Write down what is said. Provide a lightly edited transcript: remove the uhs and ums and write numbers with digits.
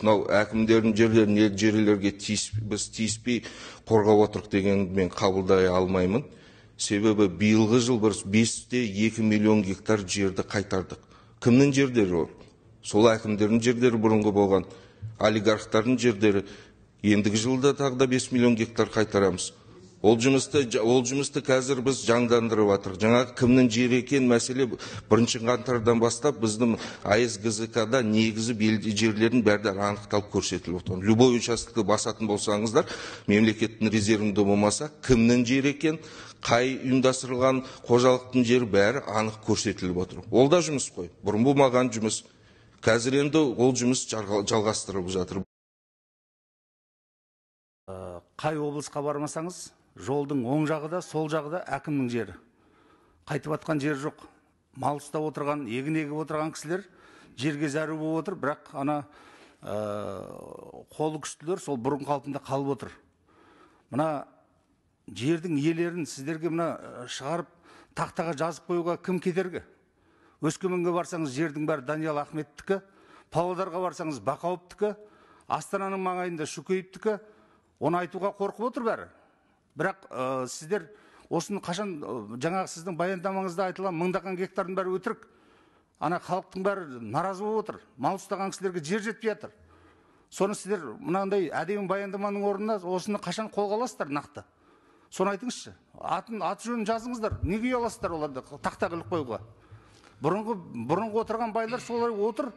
мынау әкімдердің жерлерге біз тиіспей қорғап отырық деген мен қабылдай алмаймын. Себебі биылғы жыл бір 5,2 миллион гектар жерді қайтардық. Кімнің жерлері ол? Сол әкімдердің жерлері бұрынғы болған, олигархтардың жерлері. Ендігі жылда тағы да 5 миллион гектар қайтарамыз. Ол жұмысты қазір біз жандандырып атыр. Жаңағы кімнің жері екен мәселе 1 қаңтардан бастап біздің АСГЗК-да негізі белді жерлердің бәрі анықталып көрсетіліп отыр. Любой участокты басатын болсаңыздар, мемлекеттің резервінде болмаса, кімнің жері екен, қай ұйымдастырылған қожалықтың жері бәрі анық көрсетіліп отыр. Ол да жұмыс қой. Бұрын болмаған жұмыс. Қазір енді ол жұмыс жалғастырылып жатыр. Қай облысқа бармасаңыз, жолдың оң жағы да, сол жағы да әкімнің жері. Қайтып атқан жер жоқ. Мал ұстап отырған, егін егіп отырған кісілер жерге зәру болып отыр, бірақ ана қолы күштілер сол бұрын қалпында қалып отыр. Мына жердің иелерін сіздерге мына шығарып тақтаға жазып қоюға кім кедергі? Өскеменге барсаңыз жердің бәрі Даниял Ахметтікі, Павлодарға барсаңыз Бақауовтікі, Астананың маңайында Шүкеевтікі, оны айтуға қорқып отыр бәрі. Бірақ сіздер осыны қашан жаңағы сіздің баяндамаңызда айтылған мыңдаған гектардың бәрі өтірік. Ана халықтың бәрі наразы болып отыр. Мал ұстаған кісілерге жер жетпей жатыр. Соны сіздер мынандай әдемі баяндаманың орнына осыны қашан қолға аласыздар нақты? Соны айтыңызшы. Аты жөнін жазыңыздар. Неге ұяласыздар оларды тақтаға іліп қоюға? Бұрынғы отырған байлар солай отыр.